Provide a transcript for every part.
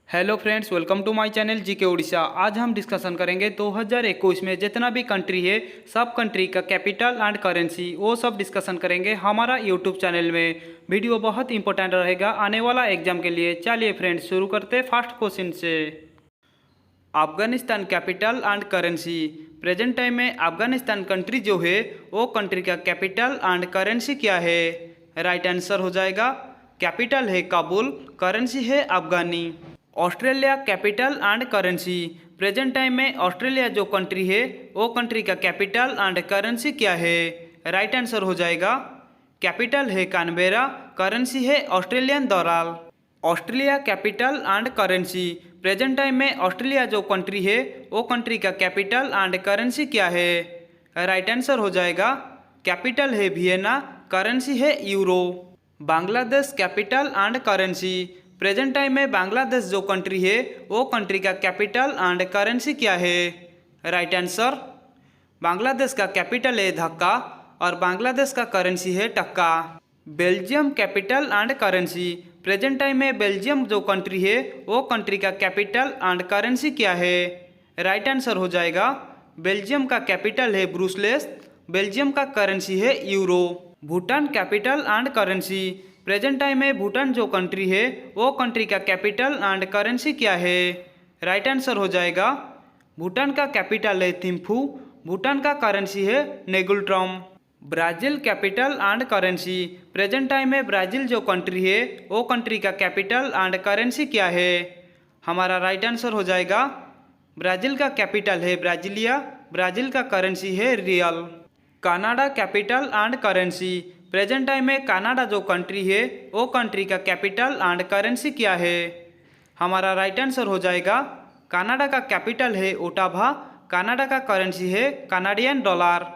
Hello friends, welcome to my channel GK Orissa. आज हम discussion करेंगे 2021 में जितना भी कंट्री है सब कंट्री का कैपिटल एंड करेंसी वो सब डिस्कशन करेंगे हमारा यूट्यूब चैनल में। वीडियो बहुत इंपॉर्टेंट रहेगा आने वाला एग्जाम के लिए। चलिए फ्रेंड्स शुरू करते हैं फर्स्ट क्वेश्चन से। Afghanistan capital and currency. Present time में अफगानिस्तान कंट्री जो है वो कंट्री का कैपिटल एंड करेंसी क्या है? राइट आंसर हो जाएगा कैपिटल है काबुल, करेंसी है afghani. Australia capital and currency. Present time में ऑस्ट्रेलिया जो कंट्री है वो कंट्री का कैपिटल एंड करेंसी क्या है? राइट आंसर हो जाएगा कैपिटल है कैनबेरा, करेंसी है Australian dollar. Australia capital and currency. Present time में ऑस्ट्रेलिया जो कंट्री है वो कंट्री का कैपिटल एंड करेंसी क्या है? राइट आंसर हो जाएगा कैपिटल है वियना, करेंसी है euro. Bangladesh capital and currency. Present time में बांग्लादेश जो कंट्री है वो कंट्री का कैपिटल एंड करेंसी क्या है? राइट आंसर बांग्लादेश का कैपिटल है ढाका और बांग्लादेश का करेंसी है taka. Belgium capital and currency. Present time में बेल्जियम जो कंट्री है वो कंट्री का कैपिटल एंड करेंसी क्या है? राइट आंसर हो जाएगा बेल्जियम का कैपिटल है ब्रुसेल्स, बेल्जियम का करेंसी है euro. Bhutan capital and currency. Present time में भूटान जो कंट्री है वो कंट्री का कैपिटल एंड करेंसी क्या है? राइट आंसर हो जाएगा भूटान का कैपिटल है थिम्फू, भूटान का करेंसी है ngultrum. Brazil capital and currency. Present time में ब्राज़ील जो कंट्री है वो कंट्री का कैपिटल एंड करेंसी क्या है? हमारा राइट आंसर हो जाएगा ब्राज़ील का कैपिटल है ब्राज़ीलिया, ब्राज़ील का करेंसी है real. Canada capital and currency. Present time में कनाडा जो कंट्री है वो कंट्री का कैपिटल एंड करेंसी क्या है? हमारा राइट आंसर हो जाएगा कनाडा का कैपिटल है ओटावा, कनाडा का करेंसी है Canadian dollar.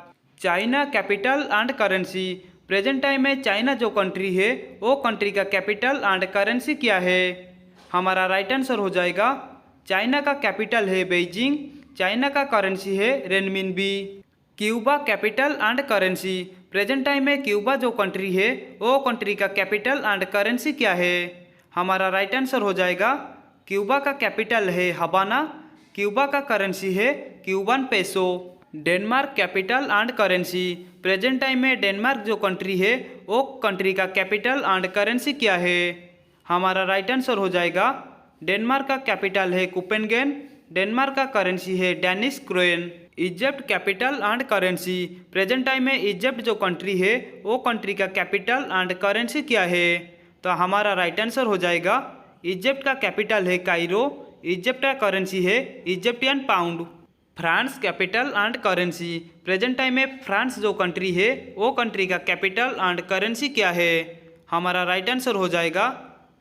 China capital and currency. Present time में चाइना जो कंट्री है वो कंट्री का कैपिटल एंड करेंसी क्या है? हमारा राइट आंसर हो जाएगा चाइना का कैपिटल है बेइजिंग, चाइना का करेंसी है renminbi. Cuba capital and currency. Present time में क्यूबा जो कंट्री है वो कंट्री का कैपिटल एंड करेंसी क्या है? हमारा राइट आंसर हो जाएगा क्यूबा का कैपिटल है हवाना, क्यूबा का करेंसी है Cuban peso. Denmark capital and currency. Present time में डेनमार्क जो कंट्री है वो कंट्री का कैपिटल एंड करेंसी क्या है? हमारा राइट आंसर हो जाएगा डेनमार्क का कैपिटल है कोपेनहेगन, डेनमार्क का करेंसी है Danish krone. Egypt capital and currency. Present time में इजिप्ट जो कंट्री है वो कंट्री का कैपिटल एंड करेंसी क्या है? तो हमारा राइट आंसर हो जाएगा इजिप्ट का कैपिटल है कायरो, इजिप्ट का करेंसी है Egyptian pound. France capital and currency. Present time में फ्रांस जो कंट्री है वो कंट्री का कैपिटल एंड करेंसी क्या है? हमारा राइट आंसर हो जाएगा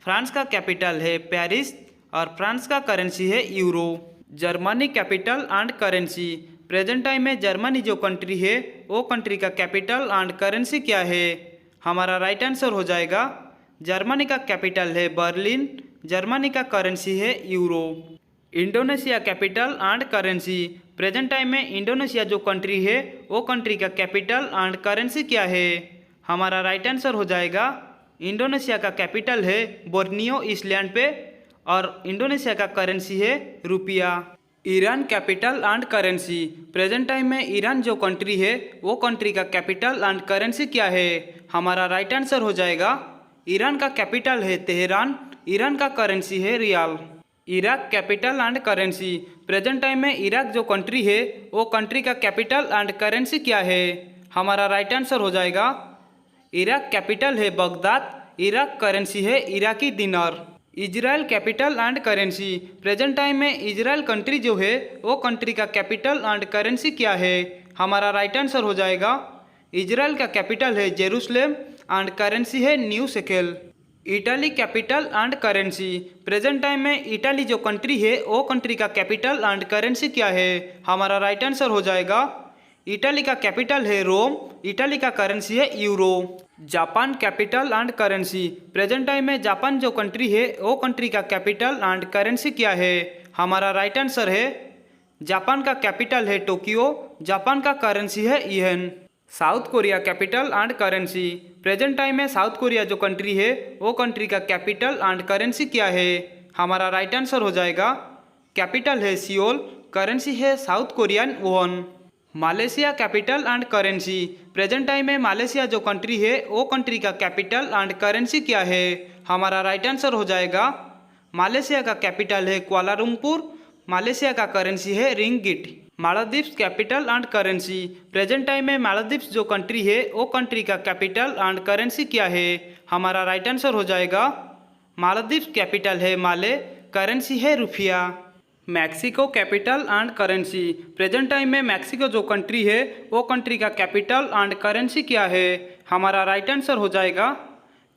फ्रांस का कैपिटल है पेरिस और फ्रांस का करेंसी है euro. Germany capital and currency. Present time में जर्मनी जो कंट्री है वो कंट्री का कैपिटल एंड करेंसी क्या है? हमारा राइट आंसर हो जाएगा जर्मनी का कैपिटल है बर्लिन, जर्मनी का करेंसी है euro. Indonesia capital and currency. Present time में इंडोनेशिया जो कंट्री है वो कंट्री का कैपिटल एंड करेंसी क्या है? हमारा राइट आंसर हो जाएगा इंडोनेशिया का कैपिटल है बोर्नियो आइलैंड पे और इंडोनेशिया का करेंसी है रुपया। Iran capital and currency. Present time में ईरान जो कंट्री है वो कंट्री का कैपिटल एंड करेंसी क्या है? हमारा राइट आंसर हो जाएगा ईरान का कैपिटल है तेहरान, ईरान का करेंसी है rial. Iraq capital and currency. Present time में इराक जो कंट्री है वो कंट्री का कैपिटल एंड करेंसी क्या है? हमारा राइट आंसर हो जाएगा इराक कैपिटल है बगदाद, इराक करेंसी है इराकी दिनार। Israel capital and currency. Present time में इजराइल कंट्री जो है वो कंट्री का कैपिटल एंड करेंसी क्या है? हमारा राइट आंसर हो जाएगा इजराइल का कैपिटल है जेरूसलेम एंड करेंसी है new shekel. Italy capital and currency. Present time में इटाली जो कंट्री है वो कंट्री का कैपिटल एंड करेंसी क्या है? हमारा राइट आंसर हो जाएगा इटाली का कैपिटल है रोम, इटाली का करेंसी है euro. Japan capital and currency. Present time में जापान जो कंट्री है वो कंट्री का कैपिटल एंड करेंसी क्या है? हमारा राइट आंसर है जापान का कैपिटल है टोक्यो, जापान का करेंसी है yen. South Korea capital and currency. Present time में साउथ कोरिया जो कंट्री है वो कंट्री का कैपिटल एंड करेंसी क्या है? हमारा राइट आंसर हो जाएगा कैपिटल है सियोल, करेंसी है South Korean won. Malaysia capital and currency, present time में मालयशिया जो कंट्री है वो कंट्री का कैपिटल एंड करेंसी क्या है? हमारा राइट आंसर हो जाएगा मालयशिया का कैपिटल है कुआलालंपुर, मालयशिया का करेंसी है ringgit. Maldives capital and currency, present time में मालदीव्स जो कंट्री है वो कंट्री का कैपिटल एंड करेंसी क्या है? हमारा राइट आंसर हो जाएगा मालदीव्स कैपिटल है माले, करेंसी है रुपया। Mexico capital and currency, present time में मैक्सिको जो कंट्री है वो कंट्री का कैपिटल एंड करेंसी क्या है? हमारा राइट आंसर हो जाएगा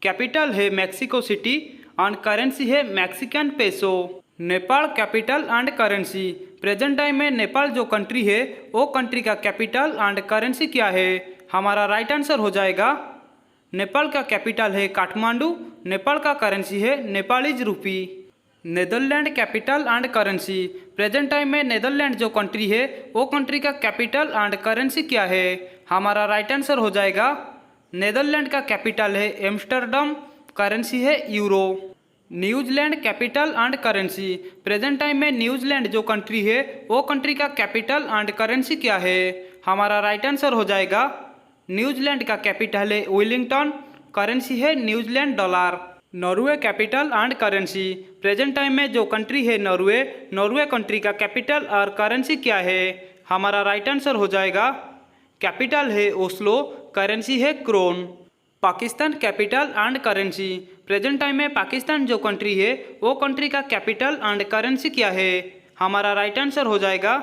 कैपिटल है मैक्सिको सिटी एंड करेंसी है Mexican peso. Nepal capital and currency, present time में नेपाल जो कंट्री है वो कंट्री का कैपिटल एंड करेंसी क्या है? हमारा राइट आंसर हो जाएगा नेपाल का कैपिटल है काठमांडू, नेपाल का करेंसी है नेपालीज रूपी। Netherland capital and currency, present time में नेदरलैंड जो कंट्री है वो कंट्री का कैपिटल एंड करेंसी क्या है? हमारा राइट आंसर हो जाएगा नेदरलैंड का कैपिटल है एम्स्टर्डम, करेंसी है euro. New Zealand capital and currency, present time में न्यूजीलैंड जो कंट्री है वो कंट्री का कैपिटल एंड करेंसी क्या है? हमारा राइट आंसर हो जाएगा न्यूजीलैंड का कैपिटल है वेलिंगटन, करेंसी है New Zealand dollar. Norway capital and currency, present time में जो कंट्री है नॉर्वे, नॉर्वे कंट्री का कैपिटल और करेंसी क्या है? हमारा राइट आंसर हो जाएगा कैपिटल है ओस्लो, करेंसी है krone. Pakistan capital and currency, present time में पाकिस्तान जो कंट्री है वो कंट्री का कैपिटल एंड करेंसी क्या है? हमारा राइट आंसर हो जाएगा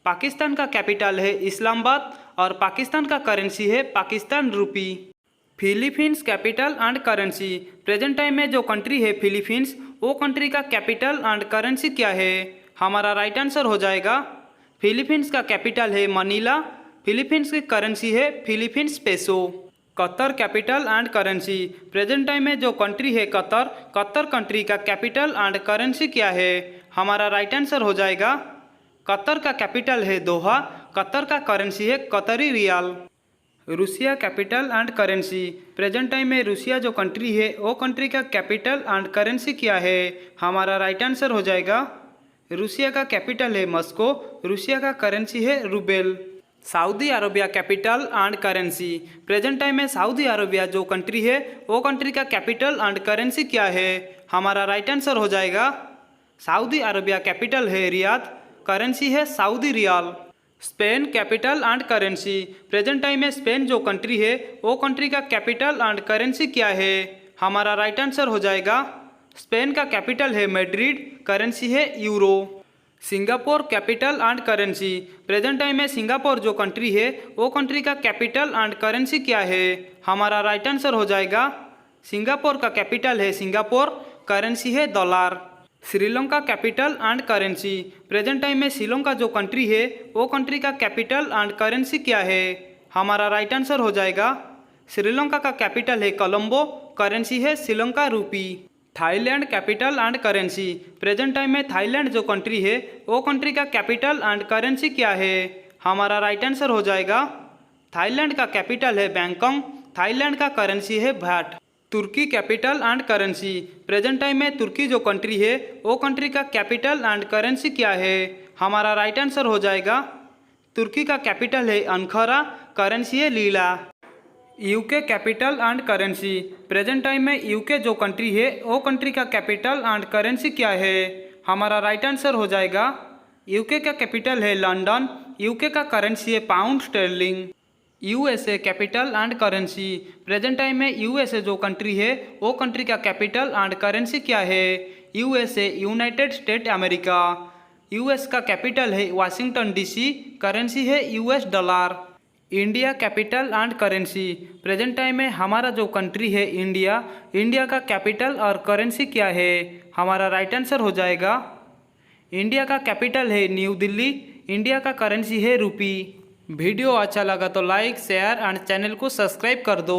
पाकिस्तान का कैपिटल है इस्लामाबाद और पाकिस्तान का करेंसी है पाकिस्तान रूपी। Philippines capital and currency, present time में जो कंट्री है फिलीपींस वो कंट्री का कैपिटल एंड करेंसी क्या है? हमारा राइट आंसर हो जाएगा फिलीपींस का कैपिटल है मनीला, फिलीपींस की करेंसी है Philippines peso. Qatar capital and currency, present time में जो कंट्री है कतर, कतर कंट्री का कैपिटल एंड करेंसी क्या है? हमारा राइट आंसर हो जाएगा कतर का कैपिटल है दोहा, कतर का करेंसी है Qatari rial. Russia capital and currency, present time में रूसिया जो कंट्री है वो कंट्री का कैपिटल एंड करेंसी क्या है? हमारा राइट आंसर हो जाएगा रूसिया का कैपिटल है मॉस्को, रूसिया का करेंसी है ruble. Saudi Arabia capital and currency, present time में सऊदी अरबिया जो कंट्री है वो कंट्री का कैपिटल एंड करेंसी क्या है? हमारा राइट आंसर हो जाएगा सऊदी अरबिया कैपिटल है रियाद, करेंसी है Saudi riyal. Spain capital and currency, present time में स्पेन जो कंट्री है वो कंट्री का कैपिटल एंड करेंसी क्या है? हमारा राइट आंसर हो जाएगा स्पेन का कैपिटल है मैड्रिड, करेंसी है euro. Singapore capital and currency, present time में सिंगापुर जो कंट्री है वो कंट्री का कैपिटल एंड करेंसी क्या है? हमारा राइट आंसर हो जाएगा सिंगापुर का कैपिटल है सिंगापुर, करेंसी है dollar. Sri Lanka capital and currency, present time में श्रीलंका जो कंट्री है वो कंट्री का कैपिटल एंड करेंसी क्या है? हमारा राइट आंसर हो जाएगा श्रीलंका का कैपिटल है कोलंबो, करेंसी है श्रीलंका रूपी। Thailand capital and currency, present time में थाईलैंड जो कंट्री है वो कंट्री का कैपिटल एंड करेंसी क्या है? हमारा राइट आंसर हो जाएगा थाईलैंड का कैपिटल है बैंकॉक, थाईलैंड का करेंसी है बाट। तुर्की capital and currency, present time में तुर्की जो कंट्री है वो कंट्री का कैपिटल एंड करेंसी क्या है? हमारा राइट आंसर हो जाएगा तुर्की का कैपिटल है अंकारा, करेंसी है lira. UK capital and currency, present time में यूके जो कंट्री है वो कंट्री का कैपिटल एंड करेंसी क्या है? हमारा राइट आंसर हो जाएगा यूके का कैपिटल है लंदन, यूके का करेंसी है pound sterling. USA capital and currency, present time में यूएसए जो कंट्री है वो कंट्री का कैपिटल एंड करेंसी क्या है? USA United state America, US का कैपिटल है वाशिंगटन डीसी, करेंसी है US dollar. India capital and currency, present time में हमारा जो कंट्री है इंडिया, इंडिया का कैपिटल और करेंसी क्या है? हमारा राइट आंसर हो जाएगा इंडिया का कैपिटल है न्यू दिल्ली, इंडिया का करेंसी है रूपी। वीडियो अच्छा लगा तो लाइक शेयर एंड चैनल को सब्सक्राइब कर दो।